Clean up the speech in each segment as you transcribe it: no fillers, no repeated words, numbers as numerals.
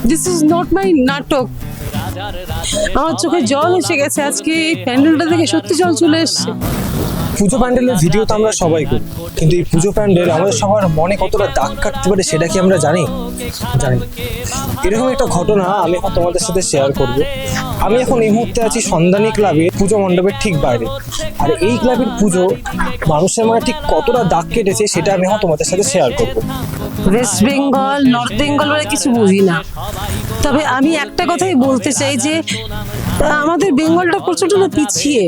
This is not my নাটক। আমার চোখে জল এসে গেছে আজকে এই প্যান্ডেলটা দেখে, সত্যি জল চলে এসছে। পুজো প্যান্ডেলের ভিডিও তো আমরা সবাই করি, কিন্তু এই পুজো প্যান্ডেল আমাদের সবার মনে কতটা দাগ কাটতে পারে সেটা কি আমরা জানি? এরকম একটা ঘটনা আমি এখন তোমাদের সাথে শেয়ার করব। আমি এখন এই মুহূর্তে আছি সন্ধানী ক্লাবে পুজো মণ্ডপের ঠিক বাইরে। আর এই ক্লাবের পুজো মানুষের মনে ঠিক কতটা দাগ কেটেছে সেটা আমি এখন তোমাদের সাথে শেয়ার করব। ওয়েস্ট বেঙ্গল, নর্থ বেঙ্গল বলে কিছু বুঝি না, তবে আমি একটা কথাই বলতে চাই যে আমাদের বেঙ্গলটা প্রচন্ড পিছিয়ে।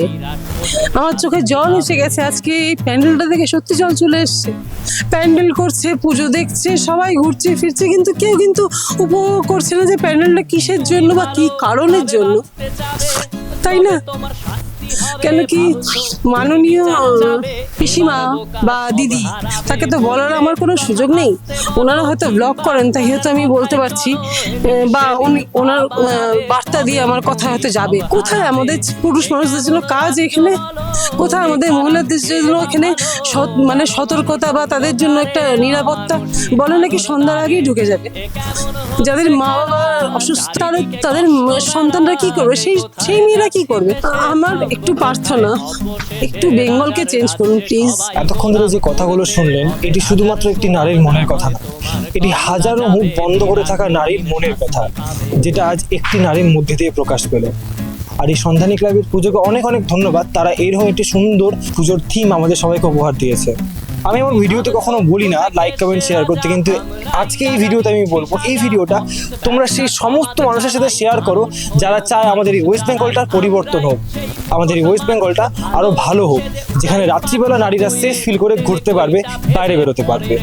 আমার চোখে জল এসে গেছে আজকে এই প্যান্ডেলটা দেখে, সত্যি জল চলে এসছে। প্যান্ডেল করছে, পুজো দেখছে, সবাই ঘুরছে ফিরছে, কিন্তু কেউ কিন্তু উপভোগ করছে না যে প্যান্ডেলটা কিসের জন্য বা কি কারণের জন্য, তাই না? কেন কি মাননীয় পিসিমা বা দিদি, তাকে তো বলার আমার কোনো সুযোগ নেই। ওনারা হয়তো ব্লগ করেন, তাই হয়তো আমি বলতে পারছি, বা ওনার বার্তা দিয়ে আমার কথা হয়তো যাবে। কোথায় আমাদের পুরুষ মানুষদের জন্য কাজ এখানে? কোথায় আমাদের মহিলাদের জন্য এখানে মানে সতর্কতা বা তাদের জন্য একটা নিরাপত্তা? বলে নাকি সন্ধ্যার আগেই ঢুকে যাবে। যাদের মা বাবা অসুস্থ, তাদের সন্তানরা কি করবে? সেই মেয়েরা কি করবে? আমার একটু প্রার্থনা, একটু বেঙ্গলকে চেঞ্জ করুন প্লিজ। এতক্ষণ ধরে যে কথাগুলো শুনলেন, এটি শুধুমাত্র একটি নারীর মনের কথা না, এটি হাজারো মুখ বন্ধ করে থাকা নারীর মনের কথা, যেটা আজ একটি নারীর মধ্যে দিয়ে প্রকাশ পেল। আর এই সন্ধানী ক্লাবের পুজোকে অনেক অনেক ধন্যবাদ, তারা এরকম একটি সুন্দর পুজোর থিম আমাদের সবাইকে উপহার দিয়েছে। আমি আমার ভিডিওতে কখনো বলি না লাইক কমেন্ট শেয়ার করতে, কিন্তু আজকে এই ভিডিওতে আমি বলবো এই ভিডিওটা তোমরা সেই সমস্ত মানুষের সাথে শেয়ার করো যারা চায় আমাদের এই ওয়েস্ট বেঙ্গলটার পরিবর্তন হোক, আমাদের এই ওয়েস্ট বেঙ্গলটা আরো ভালো হোক, যেখানে রাত্রিবেলা নারীরা সেফ ফিল করে ঘুরতে পারবে, বাইরে বেরোতে পারবে।